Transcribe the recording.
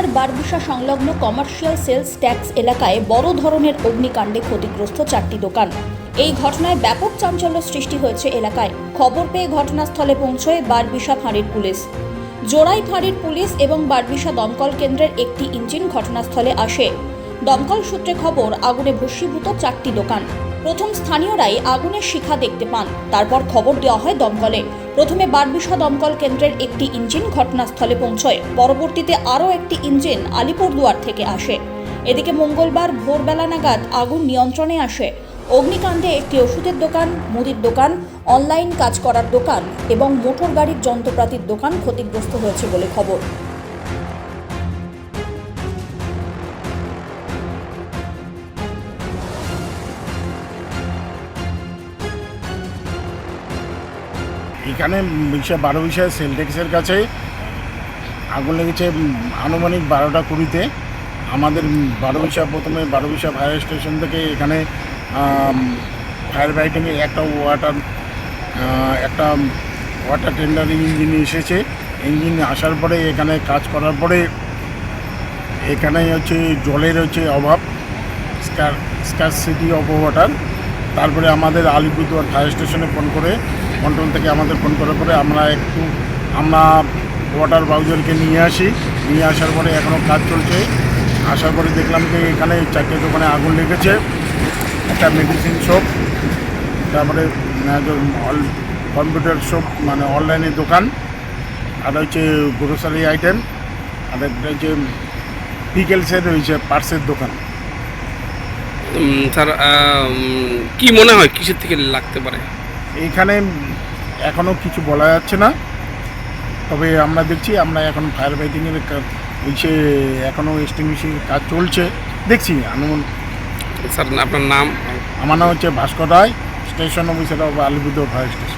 থানার বারবিশা সংলগ্ন commercial sales tax এলাকায় বড় ধরনের অগ্নিকাণ্ডে ক্ষতিগ্রস্ত 4টি দোকান। এই ঘটনায় ব্যাপক চাঞ্চল্য সৃষ্টি হয়েছে এলাকায়। খবর পেয়ে ঘটনাস্থলে পৌঁছয় বারবিশা ফাঁড়ির পুলিশ। জোড়াই ফাঁড়ির পুলিশ এবং বারবিশা দমকল কেন্দ্রের একটি ইঞ্জিন ঘটনাস্থলে আসে। দমকল সূত্রে খবর, আগুনে ভস্মীভূত 4টি দোকান। প্রথম স্থানীয়রাই আগুনের শিখা দেখতে পান, তারপর খবর দেওয়া হয় দমকলে। প্রথমে বারবিশা দমকল কেন্দ্রের একটি ইঞ্জিন ঘটনাস্থলে পৌঁছয়, পরবর্তীতে আরও একটি ইঞ্জিন আলিপুরদুয়ার থেকে আসে। এদিকে মঙ্গলবার ভোরবেলা নাগাদ আগুন নিয়ন্ত্রণে আসে। অগ্নিকাণ্ডে একটি ওষুধের দোকান, মুদির দোকান, অনলাইন কাজ করার দোকান এবং মোটর গাড়ির যন্ত্রপাতির দোকান ক্ষতিগ্রস্ত হয়েছে বলে খবর। এখানে বারবিশা সেল ট্যাক্সের কাছে আগুন লেগেছে আনুমানিক 12টা 20-তে। আমাদের প্রথমে বারবিশা ফায়ার স্টেশন থেকে এখানে ফায়ার ফাইটিংয়ে একটা ওয়াটার টেন্ডারিং ইঞ্জিন এসেছে। ইঞ্জিন আসার পরে এখানে কাজ করার পরে এখানে জলের অভাব, স্কারসিটি অফ ওয়াটার। তারপরে আমাদের আলিপুরদুয়ার ফায়ার স্টেশনে ফোন করে, কন্ট্রোল থেকে আমাদের ফোন করার পরে আমরা ওয়াটার বাউজারকে নিয়ে আসার পরে এখনও কাজ চলছে। আসার পরে দেখলাম যে এখানে 4টে দোকানে আগুন লেগেছে। একটা মেডিসিন শপ, তারপরে কম্পিউটার শপ মানে অনলাইনের দোকান, আর গ্রোসারি আইটেম, আর একটা পিকেলসের পার্সের দোকান। স্যার, কি মনে হয় কিসের থেকে লাগতে পারে? এইখানে এখনও কিছু বলা যাচ্ছে না, তবে আমরা দেখছি, আমরা এখন ফায়ার ফাইটিংয়ের এখনও এক্সটিংগুইশিং কাজ চলছে, দেখছি আনুমান। স্যার, আপনার নাম? আমার নাম Bhaskar Roy, station officer of Alipurduar fire station.